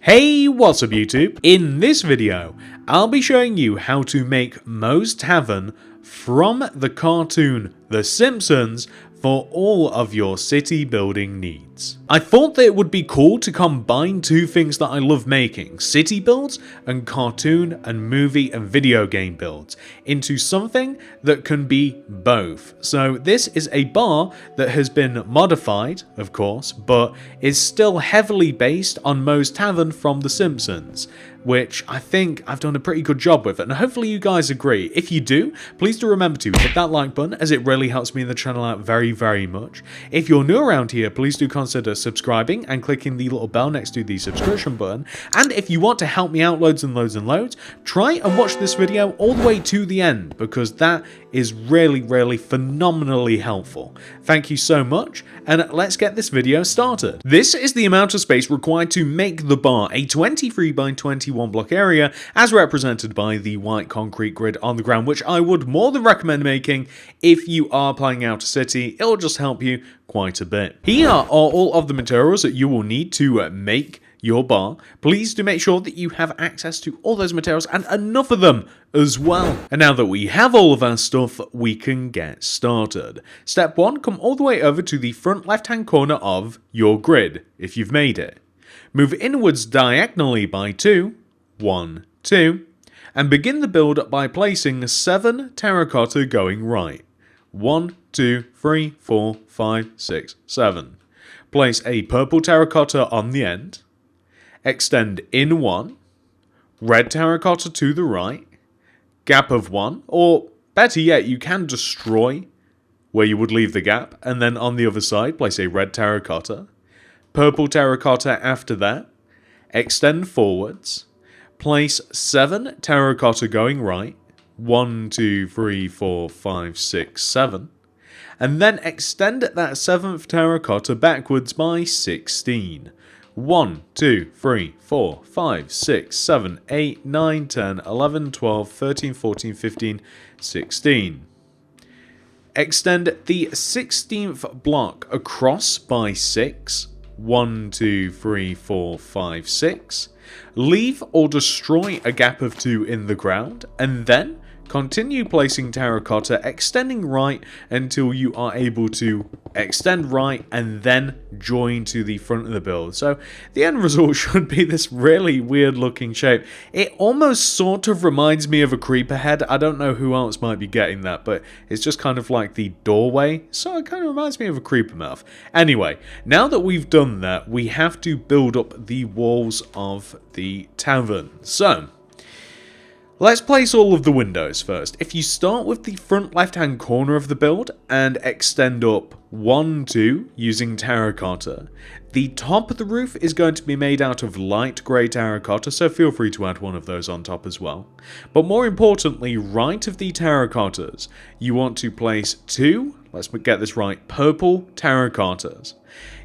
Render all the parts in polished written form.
Hey, what's up YouTube? In this video, I'll be showing you how to make Moe's Tavern from the cartoon The Simpsons for all of your city building needs. I thought that it would be cool to combine two things that I love making, city builds and cartoon and movie and video game builds, into something that can be both. So this is a bar that has been modified, of course, but is still heavily based on Moe's Tavern from The Simpsons, which I think I've done a pretty good job with, and hopefully you guys agree. If you do, please do remember to hit that like button, as it really helps me and the channel out very much. If you're new around here, please do consider subscribing and clicking the little bell next to the subscription button. And if you want to help me out loads and loads, try and watch this video all the way to the end, because that is really phenomenally helpful. Thank you so much, and let's get this video started. This is the amount of space required to make the bar, a 23 by 21 block area, as represented by the white concrete grid on the ground, which I would more than recommend making if you are planning out a city. It'll just help you quite a bit. Here are all of the materials that you will need to make your bar. Please do make sure that you have access to all those materials and enough of them as well. And now that we have all of our stuff, we can get started. Step 1, come all the way over to the front left hand corner of your grid, if you've made it. Move inwards diagonally by 2, 1, 2, and begin the build by placing 7 terracotta going right. 1, 2, 3, 4, 5, 6, 7. Place a purple terracotta on the end. Extend in 1, red terracotta to the right, gap of 1, or better yet, you can destroy where you would leave the gap, and then on the other side, place a red terracotta, purple terracotta after that, extend forwards, place 7 terracotta going right, 1, 2, 3, 4, 5, 6, 7, and then extend that 7th terracotta backwards by 16. 1, 2, 3, 4, 5, 6, 7, 8, 9, 10, 11, 12, 13, 14, 15, 16. Extend the 16th block across by 6. 1, 2, 3, 4, 5, 6. Leave or destroy a gap of 2 in the ground, and then continue placing terracotta, extending right until you are able to extend right and then join to the front of the build. So the end result should be this really weird looking shape. It almost sort of reminds me of a creeper head. I don't know who else might be getting that, but it's just kind of like the doorway. So it kind of reminds me of a creeper mouth. Anyway, now that we've done that, we have to build up the walls of the tavern. So let's place all of the windows first. If you start with the front left hand corner of the build and extend up 1, 2 using terracotta, the top of the roof is going to be made out of light grey terracotta, so feel free to add one of those on top as well. But more importantly, right of the terracottas, you want to place 2, let's get this right, purple terracottas.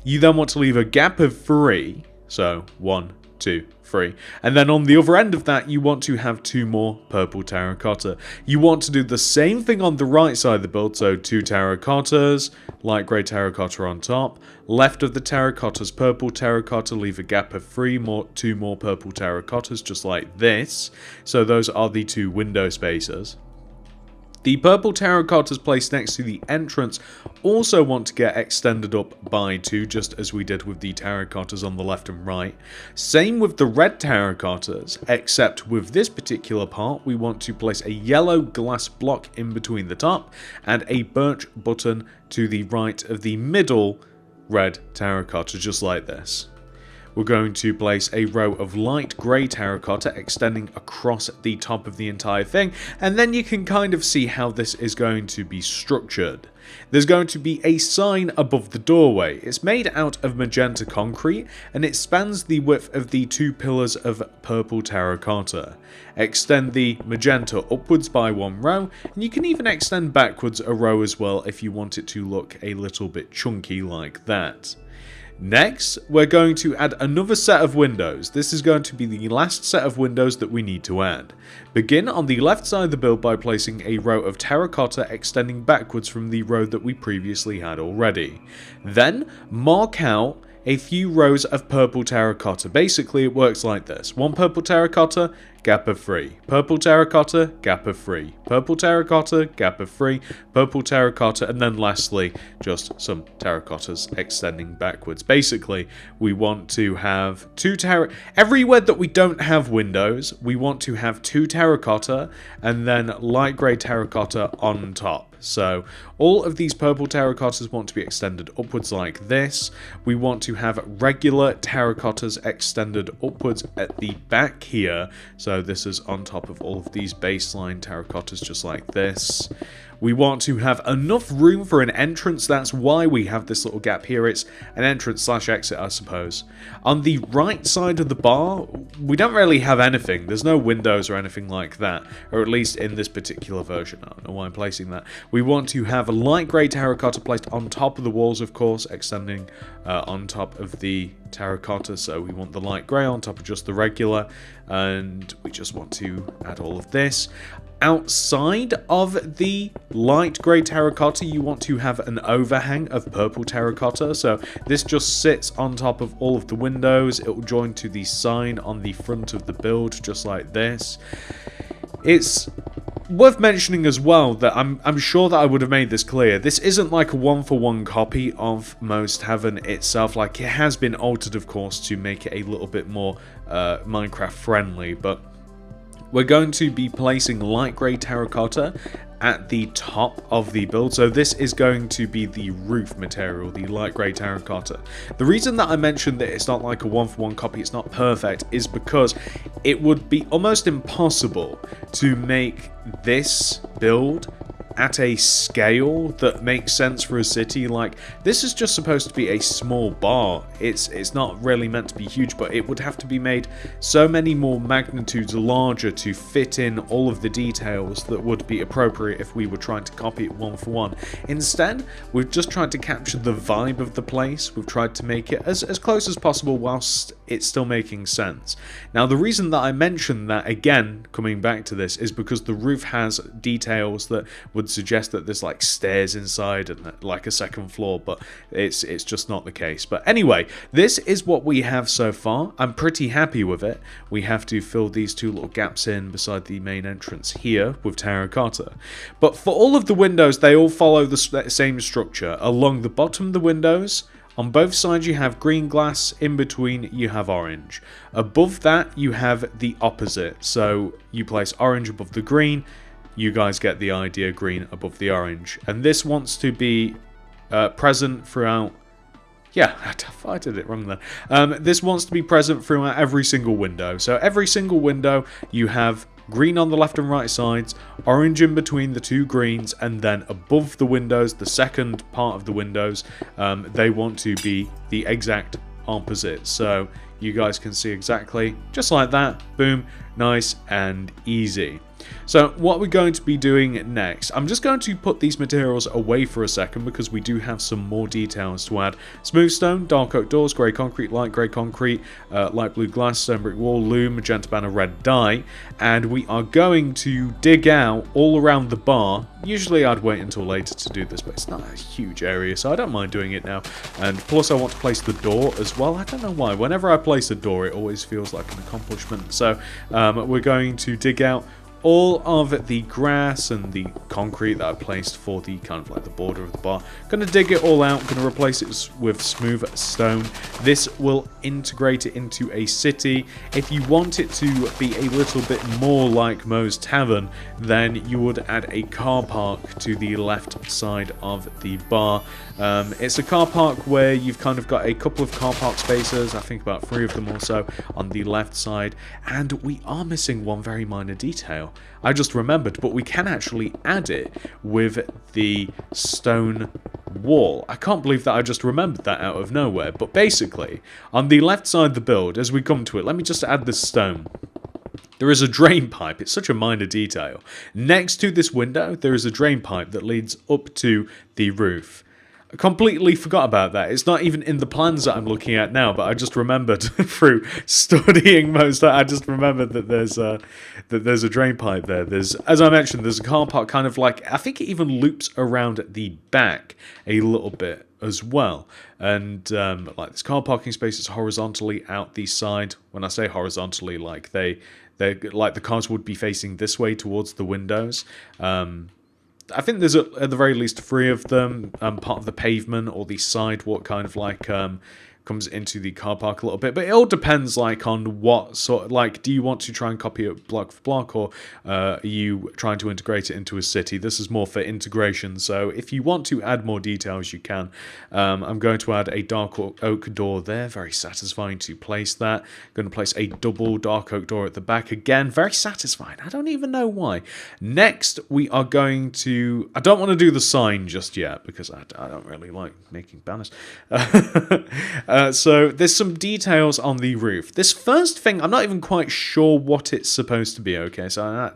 You then want to leave a gap of 3, so 1, 2, 3. And then on the other end of that, you want to have 2 more purple terracotta. You want to do the same thing on the right side of the build, so 2 terracottas, light grey terracotta on top. Left of the terracottas, purple terracotta, leave a gap of 2 more purple terracottas, just like this. So those are the 2 window spaces. The purple terracottas placed next to the entrance also want to get extended up by 2, just as we did with the terracottas on the left and right. Same with the red terracottas, except with this particular part, we want to place a yellow glass block in between the top and a birch button to the right of the middle red terracotta, just like this. We're going to place a row of light grey terracotta extending across the top of the entire thing, and then you can kind of see how this is going to be structured. There's going to be a sign above the doorway. It's made out of magenta concrete, and it spans the width of the 2 pillars of purple terracotta. Extend the magenta upwards by 1 row, and you can even extend backwards a row as well if you want it to look a little bit chunky like that. Next, we're going to add another set of windows. This is going to be the last set of windows that we need to add. Begin on the left side of the build by placing a row of terracotta extending backwards from the row that we previously had already. Then, mark out a few rows of purple terracotta. Basically, it works like this. One purple terracotta, gap of 3. Purple terracotta, gap of 3. Purple terracotta, gap of 3. Purple terracotta, and then lastly, just some terracottas extending backwards. Basically, we want to have everywhere that we don't have windows, we want to have 2 terracotta, and then light grey terracotta on top. So all of these purple terracottas want to be extended upwards like this. We want to have regular terracottas extended upwards at the back here. So this is on top of all of these baseline terracottas just like this. We want to have enough room for an entrance. That's why we have this little gap here. It's an entrance / exit, I suppose. On the right side of the bar, we don't really have anything. There's no windows or anything like that, or at least in this particular version. I don't know why I'm placing that. We want to have a light grey terracotta placed on top of the walls, of course, extending on top of the terracotta. So we want the light grey on top of just the regular, and we just want to add all of this. Outside of the light grey terracotta, you want to have an overhang of purple terracotta. So this just sits on top of all of the windows. It will join to the sign on the front of the build, just like this. It's worth mentioning as well that I'm sure that I would have made this clear. This isn't like a one-for-one copy of Most Tavern itself. Like, it has been altered, of course, to make it a little bit more Minecraft friendly, but we're going to be placing light grey terracotta at the top of the build. So this is going to be the roof material, the light grey terracotta. The reason that I mentioned that it's not like a one-for-one copy, it's not perfect, is because it would be almost impossible to make this build at a scale that makes sense for a city. Like, this is just supposed to be a small bar. It's not really meant to be huge, but it would have to be made so many more magnitudes larger to fit in all of the details that would be appropriate if we were trying to copy it one for one. Instead, we've just tried to capture the vibe of the place. We've tried to make it as close as possible whilst it's still making sense. Now, the reason that I mentioned that, again, coming back to this, is because the roof has details that would suggest that there's like stairs inside and like a second floor, but it's just not the case. But anyway, this is what we have so far. I'm pretty happy with it. We have to fill these 2 little gaps in beside the main entrance here with terracotta. But for all of the windows, they all follow the same structure. Along the bottom of the windows, on both sides you have green glass, in between you have orange. Above that you have the opposite, so you place orange above the green. You guys get the idea, green above the orange. And this wants to be present throughout... Yeah, I did it wrong then. This wants to be present throughout every single window. So every single window you have green on the left and right sides, orange in between the 2 greens, and then above the windows, the second part of the windows, they want to be the exact opposite. So you guys can see exactly, just like that, boom, nice and easy. So what we're going to be doing next, I'm just going to put these materials away for a second because we do have some more details to add. Smooth stone, dark oak doors, grey concrete, light grey concrete, light blue glass, stone brick wall, loom, magenta banner, red dye, and we are going to dig out all around the bar. Usually I'd wait until later to do this, but it's not a huge area, so I don't mind doing it now. And plus I want to place the door as well. I don't know why. Whenever I place a door, it always feels like an accomplishment. So we're going to dig out all of the grass and the concrete that I placed for the kind of like the border of the bar. Gonna dig it all out, gonna replace it with smooth stone. This will integrate it into a city. If you want it to be a little bit more like Moe's Tavern, then you would add a car park to the left side of the bar. It's a car park where you've kind of got a couple of car park spaces, I think about 3 of them or so, on the left side, and we are missing one very minor detail. I just remembered, but we can actually add it with the stone wall. I can't believe that I just remembered that out of nowhere, but basically, on the left side of the build, as we come to it, let me just add this stone. There is a drain pipe. It's such a minor detail. Next to this window, there is a drain pipe that leads up to the roof. I completely forgot about that. It's not even in the plans that I'm looking at now, but I just remembered through studying most. I just remembered that there's a drain pipe there. There's, as I mentioned, there's a car park kind of like, I think it even loops around the back a little bit as well. And like this car parking space is horizontally out the side. When I say horizontally, like they like the cars would be facing this way towards the windows. I think there's at the very least 3 of them, part of the pavement or the sidewalk kind of like comes into the car park a little bit, but it all depends like on what sort of, like, do you want to try and copy it block for block, or are you trying to integrate it into a city? This is more for integration, so if you want to add more details you can. I'm going to add a dark oak door there, very satisfying to place that. I'm going to place a double dark oak door at the back, again very satisfying, I don't even know why. Next we are going to, I don't want to do the sign just yet because I don't really like making banners. So there's some details on the roof. This first thing, I'm not even quite sure what it's supposed to be, okay? So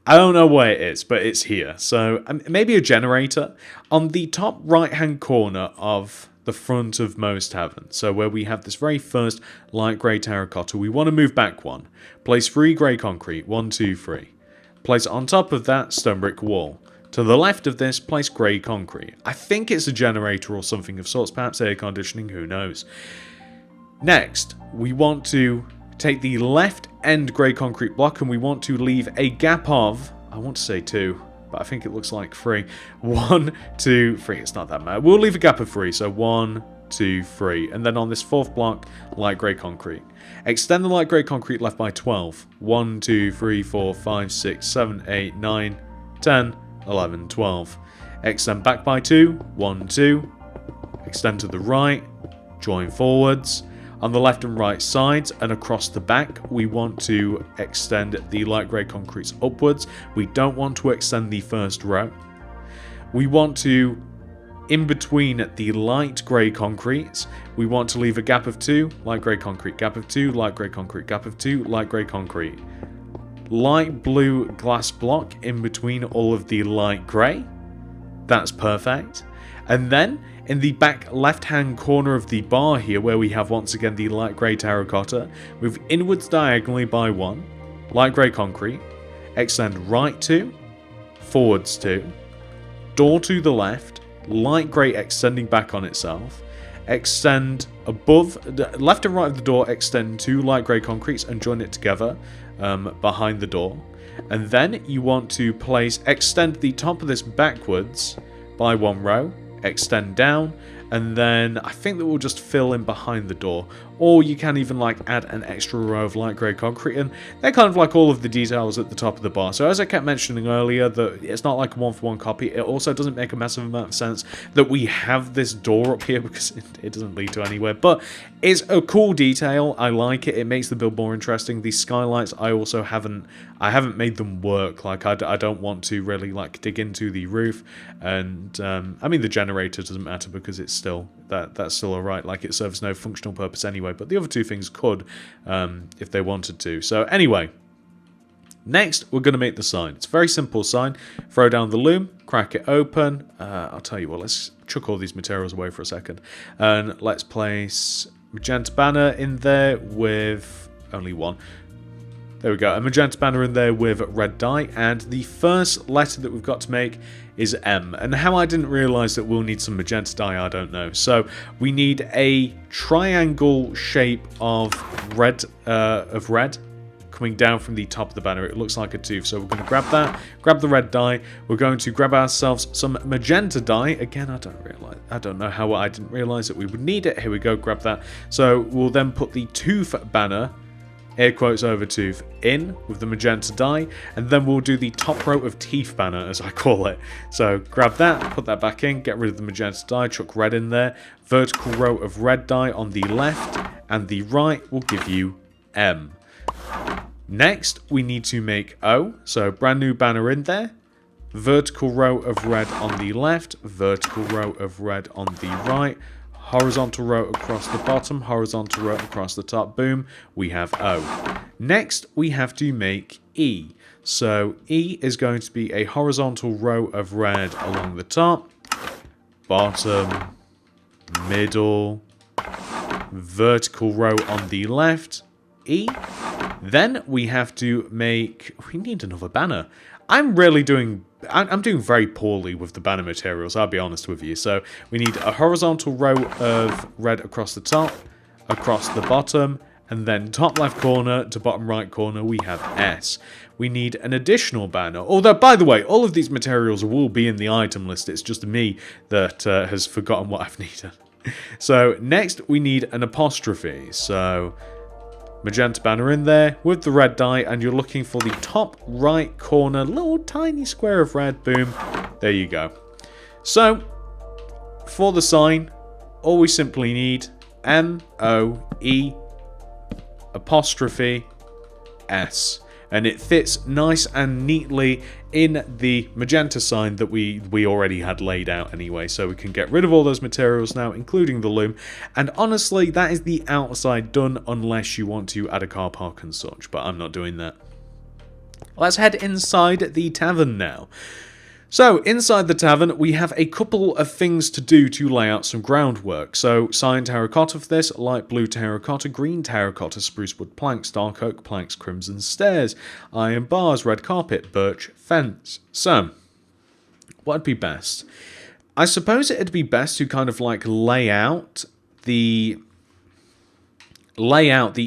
I don't know where it is, but it's here. So maybe a generator. On the top right-hand corner of the front of most taverns, so where we have this very first light grey terracotta, we want to move back 1. Place 3 grey concrete, 1, 2, 3. Place on top of that stone brick wall. To the left of this, place grey concrete. I think it's a generator or something of sorts, perhaps air conditioning, who knows. Next, we want to take the left end grey concrete block and we want to leave a gap of, I want to say 2, but I think it looks like 3. 1, 2, 3, it's not that bad. We'll leave a gap of 3, so 1, 2, 3. And then on this 4th block, light grey concrete. Extend the light grey concrete left by 12. 1, 2, 3, 4, 5, 6, 7, 8, 9, 10, 11, 12. Extend back by 2, 1, 2. Extend to the right, join forwards. On the left and right sides and across the back, we want to extend the light grey concretes upwards. We don't want to extend the first row. We want to, in between the light grey concretes, we want to leave a gap of 2, light grey concrete, gap of 2, light grey concrete, gap of 2, light grey concrete. Light blue glass block in between all of the light grey. That's perfect. And then in the back left hand corner of the bar here, where we have once again the light grey terracotta, move inwards diagonally by 1, light grey concrete, extend right 2, forwards 2, door to the left, light grey extending back on itself, extend above, left and right of the door, extend 2 light grey concretes and join it together behind the door. And then you want to extend the top of this backwards by 1 row, extend down, and then I think that we'll just fill in behind the door. Or you can even like add an extra row of light grey concrete, and they're kind of like all of the details at the top of the bar. So as I kept mentioning earlier, that it's not like a 1-for-1 copy. It also doesn't make a massive amount of sense that we have this door up here because it doesn't lead to anywhere. But it's a cool detail. I like it. It makes the build more interesting. These skylights, I haven't made them work. Like I don't want to really like dig into the roof, and I mean the generator doesn't matter because it's still that's still alright. Like it serves no functional purpose anyway. But the other 2 things could, if they wanted to. So anyway, next we're going to make the sign. It's a very simple sign. Throw down the loom, crack it open. I'll tell you what, let's chuck all these materials away for a second. And let's place magenta banner in there with only 1. There we go, a magenta banner in there with red dye, and the first letter that we've got to make is M. And how I didn't realise that we'll need some magenta dye, I don't know. So we need a triangle shape of red coming down from the top of the banner. It looks like a tooth, so we're going to grab that, grab the red dye. We're going to grab ourselves some magenta dye. Again, I don't know how I didn't realise that we would need it. Here we go, grab that. So we'll then put the tooth banner, air quotes over tooth, in with the magenta dye, and then we'll do the top row of teeth banner, as I call it. So grab that, put that back in, get rid of the magenta dye, chuck red in there, vertical row of red dye on the left, and the right will give you M. Next, we need to make O, so brand new banner in there, vertical row of red on the left, vertical row of red on the right, horizontal row across the bottom, horizontal row across the top, boom, we have O. Next, we have to make E. So E is going to be a horizontal row of red along the top, bottom, middle, vertical row on the left, E. Then we have to make... We need another banner. I'm doing very poorly with the banner materials, I'll be honest with you. So we need a horizontal row of red across the top, across the bottom, and then top left corner to bottom right corner we have S. We need an additional banner. Although, by the way, all of these materials will be in the item list. It's just me that has forgotten what I've needed. So next we need an apostrophe. So magenta banner in there with the red dye, and you're looking for the top right corner, little tiny square of red. Boom. There you go. So for the sign, all we simply need MOE apostrophe S. And it fits nice and neatly in the magenta sign that we already had laid out anyway. So we can get rid of all those materials now, including the loom. And honestly, that is the outside done, unless you want to add a car park and such. But I'm not doing that. Let's head inside the tavern now. So, inside the tavern, we have a couple of things to do to lay out some groundwork. So, cyan terracotta for this, light blue terracotta, green terracotta, spruce wood planks, dark oak planks, crimson stairs, iron bars, red carpet, birch fence. So, what'd be best? I suppose it'd be best to kind of like lay out the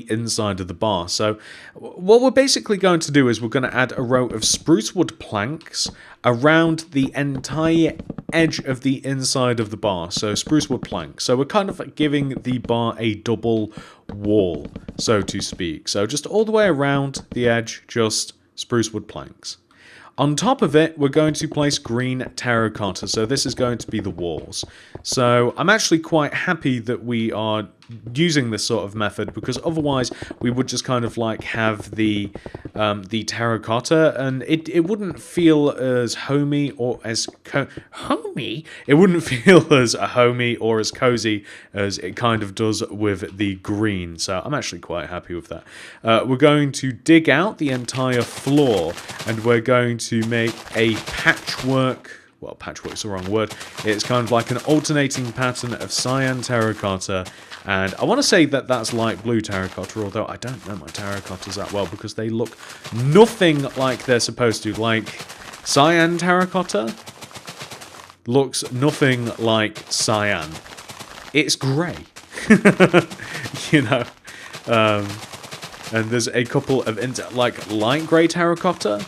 inside of the bar. So what we're basically going to do is we're going to add a row of spruce wood planks around the entire edge of the inside of the bar. So spruce wood planks. So we're kind of giving the bar a double wall, so to speak. So just all the way around the edge, just spruce wood planks. On top of it, we're going to place green terracotta. So this is going to be the walls. So I'm actually quite happy that we are using this sort of method, because otherwise we would just kind of like have the terracotta, and it wouldn't feel as homey or as homey. It wouldn't feel as homey or as cozy as it kind of does with the green. So I'm actually quite happy with that. We're going to dig out the entire floor, and we're going to make a patchwork. Well, patchwork's the wrong word. It's kind of like an alternating pattern of cyan terracotta. And I want to say that that's light blue terracotta, although I don't know my terracottas that well, because they look nothing like they're supposed to. Like, cyan terracotta looks nothing like cyan. It's grey. You know? And there's a couple of, like, light grey terracotta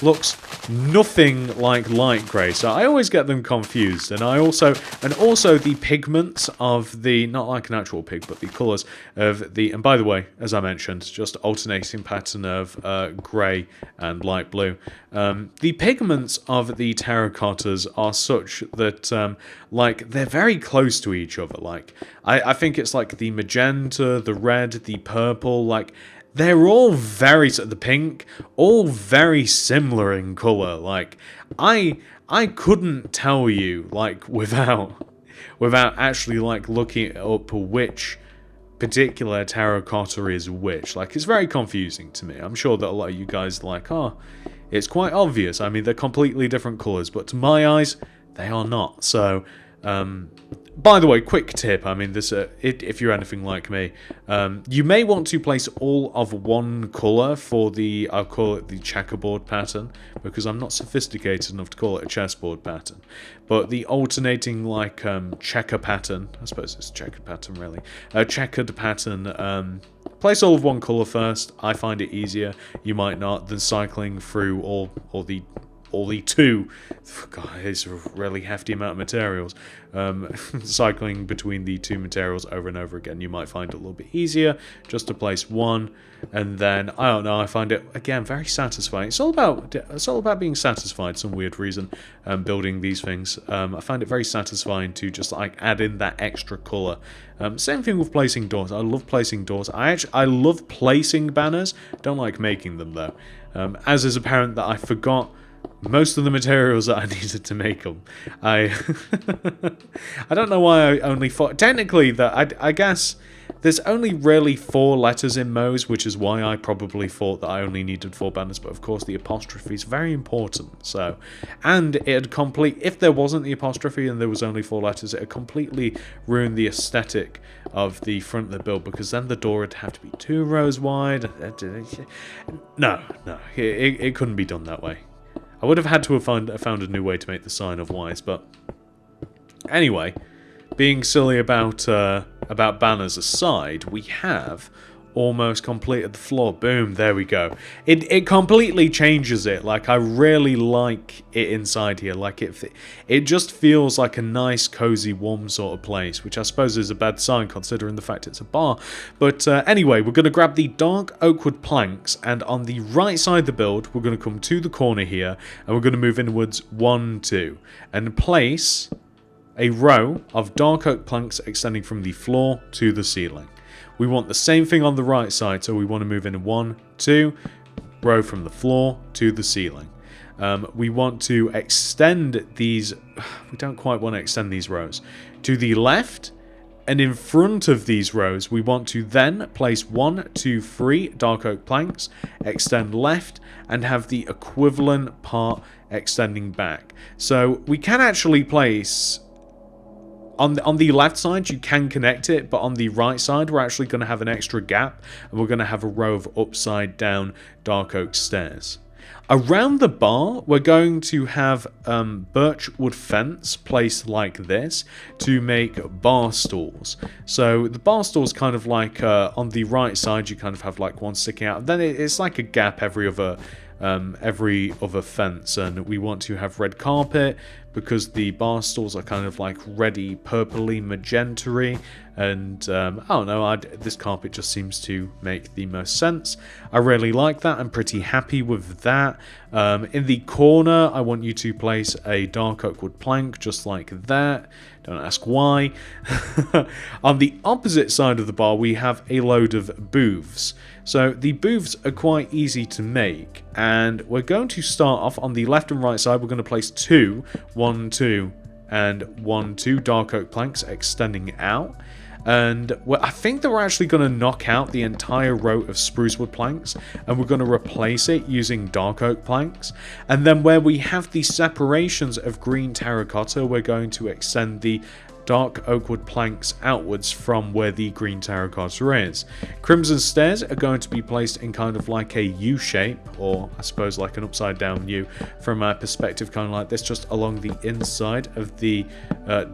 looks nothing like light grey, so I always get them confused. And also the pigments of the, not like an actual pig, but the colours of the, and by the way, as I mentioned, just alternating pattern of grey and light blue. The pigments of the terracottas are such that like they're very close to each other. Like I think it's like the magenta, the red, the purple, like they're all the pink, all very similar in colour. Like, I couldn't tell you, like, without actually, like, looking up which particular terracotta is which. Like, it's very confusing to me. I'm sure that a lot of you guys are like, oh, it's quite obvious. I mean, they're completely different colours, but to my eyes, they are not. So, by the way, quick tip, I mean, this if you're anything like me, you may want to place all of one colour for the, I'll call it the checkerboard pattern, because I'm not sophisticated enough to call it a chessboard pattern. But the alternating, like, checker pattern, I suppose it's a checkered pattern, really, a checkered pattern, place all of one colour first. I find it easier, you might not, than cycling through all the two. God, it's a really hefty amount of materials. Cycling between the two materials over and over again, you might find it a little bit easier just to place one, and then I don't know. I find it again very satisfying. It's all about being satisfied. Some weird reason, building these things. I find it very satisfying to just like add in that extra color. Same thing with placing doors. I love placing doors. I love placing banners. Don't like making them though. As is apparent that I forgot most of the materials that I needed to make them. I don't know why I only thought... Technically, that I guess There's only really 4 letters in Moe's, which is why I probably thought that I only needed 4 banners, but of course the apostrophe is very important, so... And it'd if there wasn't the apostrophe and there was only 4 letters, it'd completely ruin the aesthetic of the front of the build, because then the door would have to be 2 rows wide. No, it couldn't be done that way. I would have had to have found a new way to make the sign otherwise, but... Anyway, being silly about banners aside, we have almost completed the floor. Boom, there we go. It completely changes it. Like, I really like it inside here. Like, it just feels like a nice, cozy, warm sort of place, which I suppose is a bad sign considering the fact it's a bar. But anyway, we're going to grab the dark oak wood planks, and on the right side of the build, we're going to come to the corner here, and we're going to move inwards 1, 2, and place a row of dark oak planks extending from the floor to the ceiling. We want the same thing on the right side, so we want to move in 1, 2, row from the floor to the ceiling. We want to extend these, we don't quite want to extend these rows, to the left, and in front of these rows, we want to then place 1, 2, 3 dark oak planks, extend left, and have the equivalent part extending back. So we can actually place... On the left side, you can connect it, but on the right side, we're actually going to have an extra gap, and we're going to have a row of upside-down dark oak stairs. Around the bar, we're going to have birch wood fence placed like this to make bar stools. So the bar stool's kind of like on the right side, you kind of have like one sticking out. Then it's like a gap every other fence, and we want to have red carpet because the bar stools are kind of like reddy, purpley, magenta-y, and I don't know, this carpet just seems to make the most sense. I really like that. I'm pretty happy with that. In the corner, I want you to place a dark oak wood plank just like that. Don't ask why. On the opposite side of the bar, we have a load of booths. So the booths are quite easy to make, and we're going to start off on the left and right side. We're going to place 2, 1, 2, and 1, 2 dark oak planks extending out. And I think that we're actually going to knock out the entire row of spruce wood planks, and we're going to replace it using dark oak planks. And then where we have the separations of green terracotta, we're going to extend the dark oak wood planks outwards from where the green terracotta is. Crimson stairs are going to be placed in kind of like a U shape, or I suppose like an upside down U from our perspective, kind of like this, just along the inside of the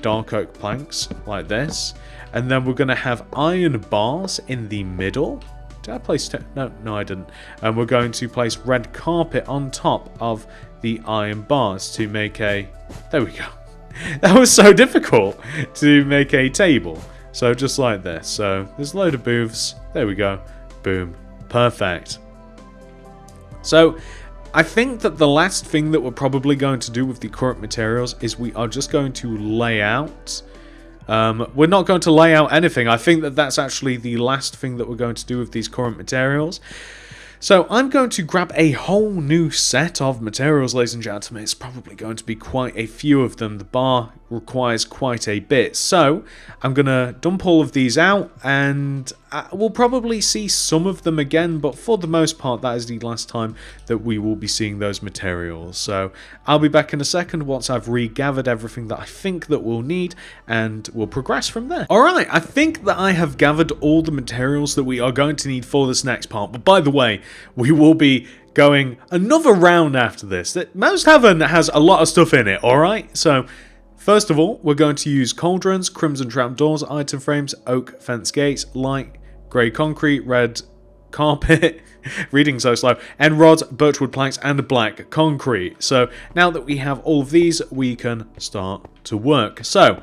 dark oak planks like this. And then we're going to have iron bars in the middle. Did I place... No, I didn't. And we're going to place red carpet on top of the iron bars to make a... There we go. That was so difficult to make a table. So just like this. So there's a load of booths. There we go. Boom. Perfect. So I think that the last thing that we're probably going to do with the current materials is we are just going to lay out... we're not going to lay out anything. I think that that's actually the last thing that we're going to do with these current materials. So I'm going to grab a whole new set of materials, ladies and gentlemen. It's probably going to be quite a few of them. The bar requires quite a bit. So I'm going to dump all of these out, and we'll probably see some of them again, but for the most part, that is the last time that we will be seeing those materials. So I'll be back in a second once I've regathered everything that I think that we'll need, and we'll progress from there. Alright, I think that I have gathered all the materials that we are going to need for this next part, but by the way, we will be going another round after this. Moe's Tavern has a lot of stuff in it, alright? So first of all, we're going to use cauldrons, crimson trapdoors, item frames, oak fence gates, light grey concrete, red carpet, reading so slow, end rods, birchwood planks, and black concrete. So now that we have all of these, we can start to work. So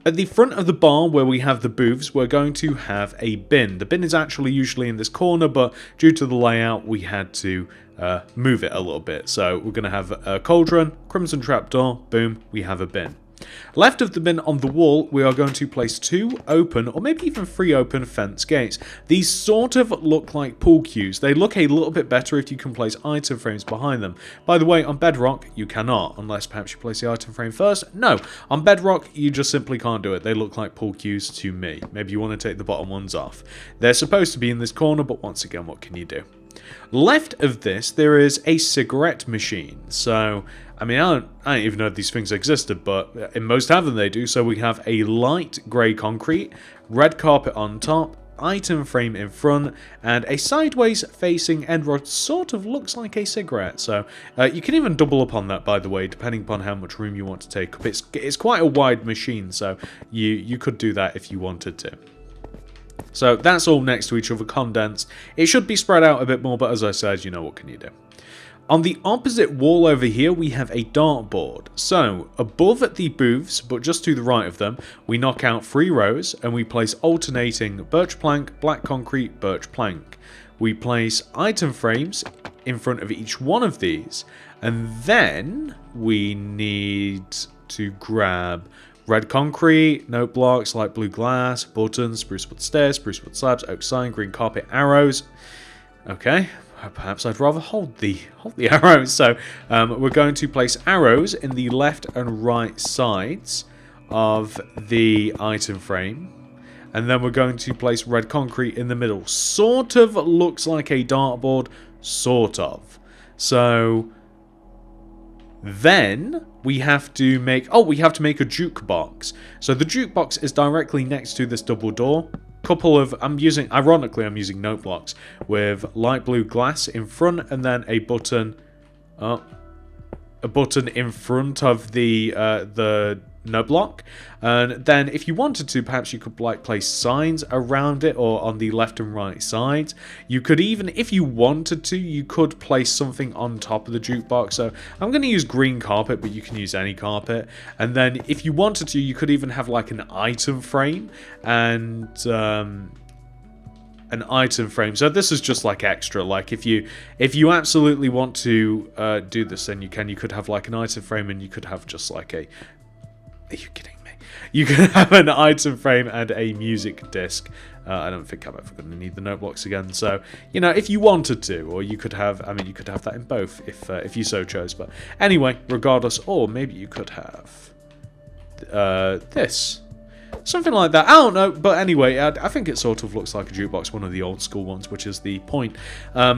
at the front of the bar where we have the booths, we're going to have a bin. The bin is actually usually in this corner, but due to the layout, we had to move it a little bit. So we're going to have a cauldron, crimson trapdoor, boom, we have a bin. Left of the bin on the wall, we are going to place 2 open, or maybe even 3 open fence gates. These sort of look like pool cues. They look a little bit better if you can place item frames behind them. By the way, on Bedrock, you cannot, unless perhaps you place the item frame first. No, on Bedrock, you just simply can't do it. They look like pool cues to me. Maybe you want to take the bottom ones off. They're supposed to be in this corner, but once again, what can you do? Left of this, there is a cigarette machine. So, I mean, I don't even know if these things existed, but in most Tavern they do. So we have a light grey concrete, red carpet on top, item frame in front, and a sideways facing end rod sort of looks like a cigarette. So you can even double up on that, by the way, depending upon how much room you want to take up. It's quite a wide machine, so you could do that if you wanted to. So that's all next to each other, condensed. It should be spread out a bit more, but as I said, you know, what can you do? On the opposite wall over here, we have a dartboard. So, above the booths, but just to the right of them, we knock out 3 rows, and we place alternating birch plank, black concrete, birch plank. We place item frames in front of each one of these, and then we need to grab red concrete, note blocks, light blue glass, buttons, spruce wood stairs, spruce wood slabs, oak sign, green carpet, arrows. Okay, perhaps I'd rather hold the arrows. So we're going to place arrows in the left and right sides of the item frame. And then we're going to place red concrete in the middle. Sort of looks like a dartboard, sort of. So then we have to make, we have to make a jukebox. So the jukebox is directly next to this double door. Ironically, I'm using note blocks with light blue glass in front, and then a button in front of the note block. And then if you wanted to, perhaps you could like place signs around it or on the left and right sides. You could even, if you wanted to, you could place something on top of the jukebox. So I'm going to use green carpet, but you can use any carpet. And then if you wanted to, you could even have like an item frame and an item frame. So this is just like extra. Like if you absolutely want to do this, then you can. You could have like an item frame, and you could have just like a. Are you kidding me? You can have an item frame and a music disc. I don't think I'm ever going to need the note blocks again. So, you know, if you wanted to, or you could have, you could have that in both if you so chose. But anyway, regardless, or maybe you could have this. Something like that. I don't know. But anyway, I think it sort of looks like a jukebox, one of the old school ones, which is the point.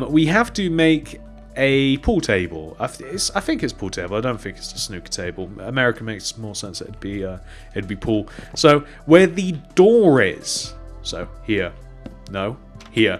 We have to make a pool table. I think it's pool table. I don't think it's a snooker table. America makes more sense. It'd be pool. So where the door is, so here, no, here,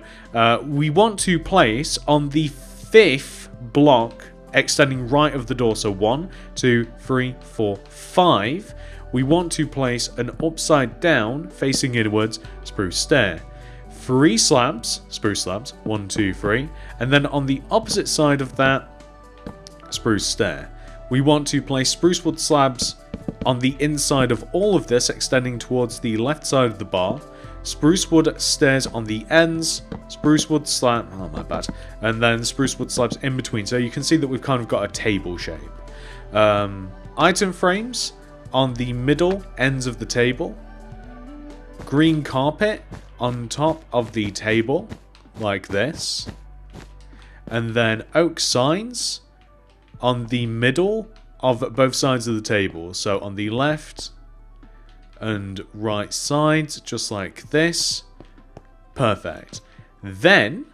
we want to place on the 5th block extending right of the door. So 1, 2, 3, 4, 5. We want to place an upside down facing inwards spruce stair. 3 slabs, spruce slabs, 1, 2, 3, and then on the opposite side of that, spruce stair. We want to place spruce wood slabs on the inside of all of this, extending towards the left side of the bar. Spruce wood stairs on the ends, spruce wood slab, oh my bad, and then spruce wood slabs in between. So you can see that we've kind of got a table shape. Item frames on the middle ends of the table. Green carpet on top of the table, like this. And then oak signs on the middle of both sides of the table. So on the left and right sides, just like this. Perfect. Then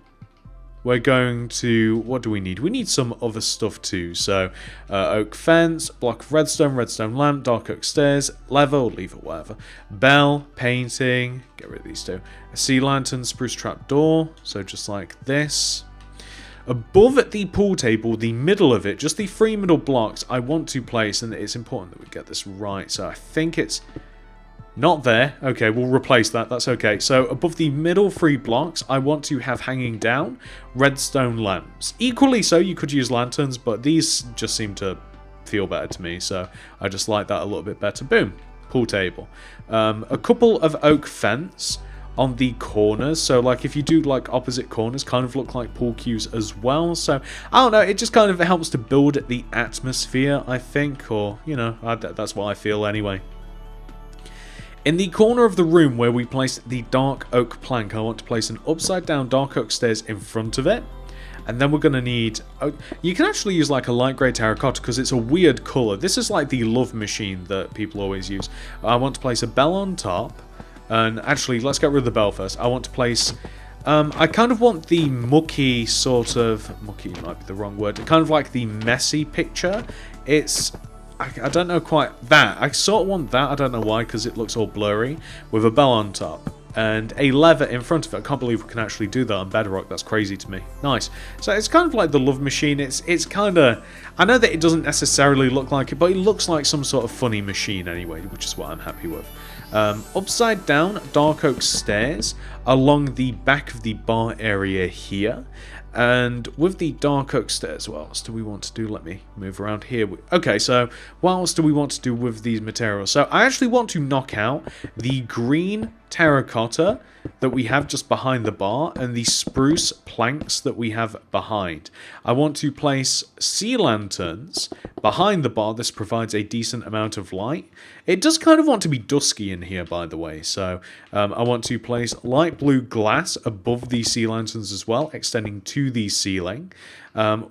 we're going to, what do we need? We need some other stuff too. So oak fence, block of redstone lamp, dark oak stairs, lever, leave it, whatever. Bell, painting, get rid of these two. A sea lantern, spruce trap door, so just like this. Above the pool table, the middle of it, just the 3 middle blocks, I want to place, and it's important that we get this right. So I think it's not there. Okay, we'll replace that. That's okay. So above the middle 3 blocks, I want to have hanging down redstone lamps. Equally so, you could use lanterns, but these just seem to feel better to me. So I just like that a little bit better. Boom. Pool table. A couple of oak fence on the corners. So like if you do like opposite corners, kind of look like pool cues as well. So I don't know, it just kind of helps to build the atmosphere, I think, or you know, that's what I feel anyway. In the corner of the room where we placed the dark oak plank, I want to place an upside down dark oak stairs in front of it. And then we're going to need... you can actually use like a light grey terracotta because it's a weird colour. This is like the love machine that people always use. I want to place a bell on top. And actually, let's get rid of the bell first. I want to place... I kind of want the mucky sort of... Mucky might be the wrong word. Kind of like the messy picture. It's... I don't know quite that. I sort of want that. I don't know why, because it looks all blurry. With a bell on top. And a lever in front of it. I can't believe we can actually do that on Bedrock. That's crazy to me. Nice. So it's kind of like the love machine. It's kind of... I know that it doesn't necessarily look like it, but it looks like some sort of funny machine anyway, which is what I'm happy with. Upside down dark oak stairs along the back of the bar area here. And with the dark oak stairs, what else do we want to do? Let me move around here. Okay, so what else do we want to do with these materials? So I actually want to knock out the green terracotta that we have just behind the bar and the spruce planks that we have behind. I want to place sea lanterns behind the bar. This provides a decent amount of light. It does kind of want to be dusky in here, by the way. So I want to place light blue glass above the sea lanterns as well, extending to the ceiling.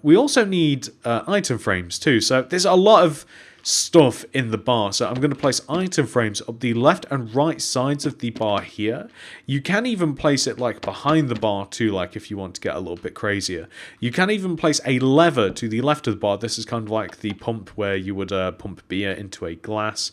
We also need item frames too. So there's a lot of stuff in the bar. So I'm going to place item frames up the left and right sides of the bar here. You can even place it like behind the bar too, like if you want to get a little bit crazier. You can even place a lever to the left of the bar. This is kind of like the pump where you would pump beer into a glass.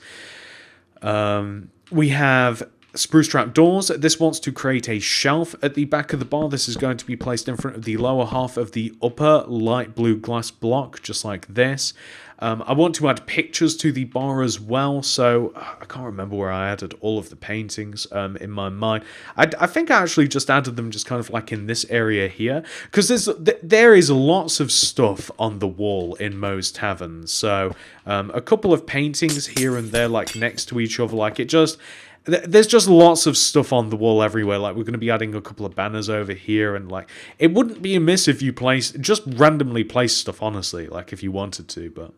We have spruce trap doors. This wants to create a shelf at the back of the bar. This is going to be placed in front of the lower half of the upper light blue glass block, just like this. I want to add pictures to the bar as well, so I can't remember where I added all of the paintings in my mind. I think I actually just added them just kind of like in this area here, because there is lots of stuff on the wall in Moe's Tavern, so a couple of paintings here and there like next to each other, like it just... There's just lots of stuff on the wall everywhere. Like, we're going to be adding a couple of banners over here, and like, it wouldn't be amiss if you just randomly place stuff, honestly, like if you wanted to, but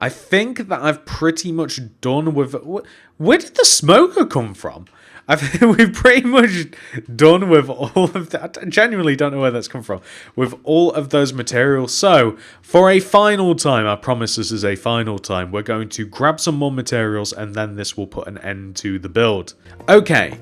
I think that I've pretty much done with... Where did the smoker come from? We've pretty much done with all of that. I genuinely don't know where that's come from. With all of those materials. So, for a final time, I promise this is a final time, we're going to grab some more materials and then this will put an end to the build. Okay.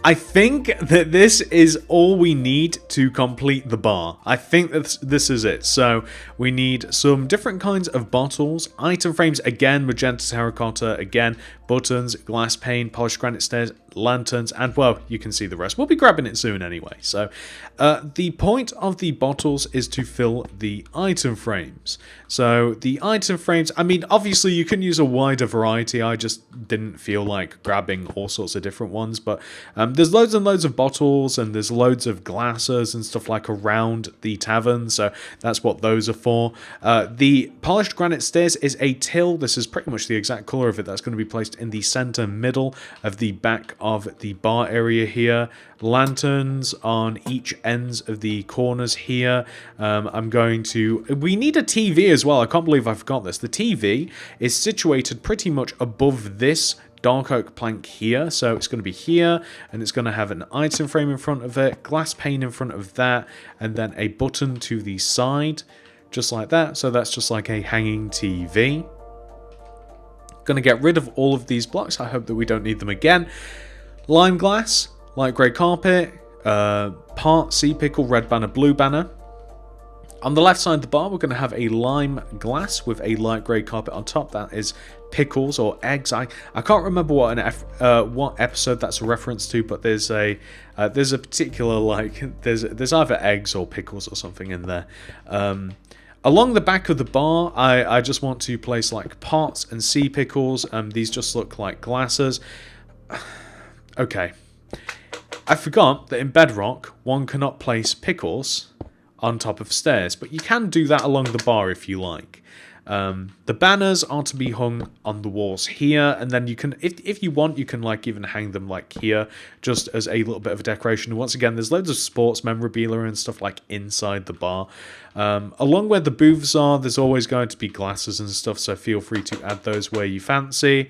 I think that this is all we need to complete the bar. I think that this is it. So we need some different kinds of bottles, item frames again, magenta terracotta again, buttons, glass pane, polished granite stairs, lanterns, and well, you can see the rest. We'll be grabbing it soon anyway. So the point of the bottles is to fill the item frames. So the item frames, I mean, obviously you can use a wider variety. I just didn't feel like grabbing all sorts of different ones, but there's loads and loads of bottles and there's loads of glasses and stuff like around the tavern, so that's what those are for. The polished granite stairs is a till. This is pretty much the exact color of it. That's going to be placed in the center middle of the back of the bar area here. Lanterns on each ends of the corners here. We need a TV as well. I can't believe I forgot this. The TV is situated pretty much above this dark oak plank here, so it's going to be here, and it's going to have an item frame in front of it, glass pane in front of that, and then a button to the side, just like that. So that's just like a hanging TV. Going to get rid of all of these blocks. I hope that we don't need them again. Lime glass, light grey carpet, part sea pickle, red banner, blue banner. On the left side of the bar, we're going to have a lime glass with a light grey carpet on top. That is pickles or eggs. I can't remember what episode that's a reference to, but there's a particular, like, there's either eggs or pickles or something in there. Along the back of the bar, I just want to place like pots and sea pickles. These just look like glasses. Okay. I forgot that in Bedrock, one cannot place pickles on top of stairs, but you can do that along the bar if you like. The banners are to be hung on the walls here, and then you can, if you want, you can like even hang them like here, just as a little bit of a decoration. Once again, there's loads of sports memorabilia and stuff like inside the bar. Along where the booths are, there's always going to be glasses and stuff, so feel free to add those where you fancy.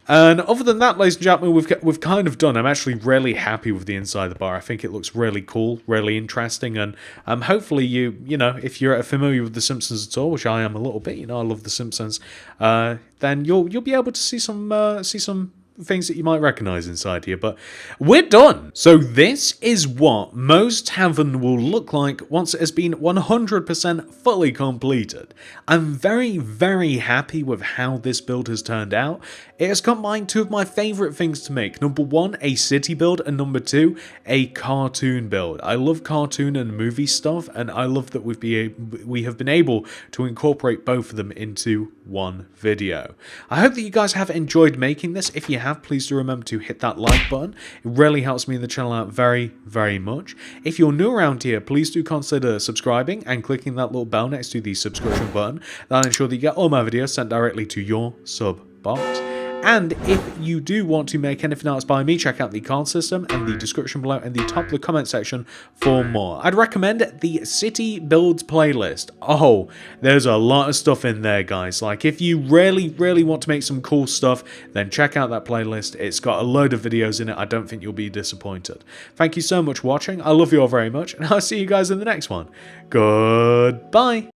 And other than that, ladies and gentlemen, we've kind of done. I'm actually really happy with the inside of the bar. I think it looks really cool, really interesting, and hopefully you know, if you're familiar with The Simpsons at all, which I am a little bit, you know, I love The Simpsons, then you'll be able to see some things that you might recognize inside here. But we're done. So this is what most Tavern will look like once it has been 100% fully completed. I'm very, very happy with how this build has turned out. It has combined two of my favorite things to make. Number one, a city build, and number two, a cartoon build. I love cartoon and movie stuff, and I love that we have been able to incorporate both of them into one video. I hope that you guys have enjoyed making this. If you have, please do remember to hit that like button. It really helps me and the channel out very, very much. If you're new around here, please do consider subscribing and clicking that little bell next to the subscription button. That'll ensure that you get all my videos sent directly to your sub box. And if you do want to make anything else by me, check out the card system and the description below and the top of the comment section for more. I'd recommend the City Builds playlist. Oh, there's a lot of stuff in there, guys. Like, if you really, really want to make some cool stuff, then check out that playlist. It's got a load of videos in it. I don't think you'll be disappointed. Thank you so much for watching. I love you all very much, and I'll see you guys in the next one. Goodbye.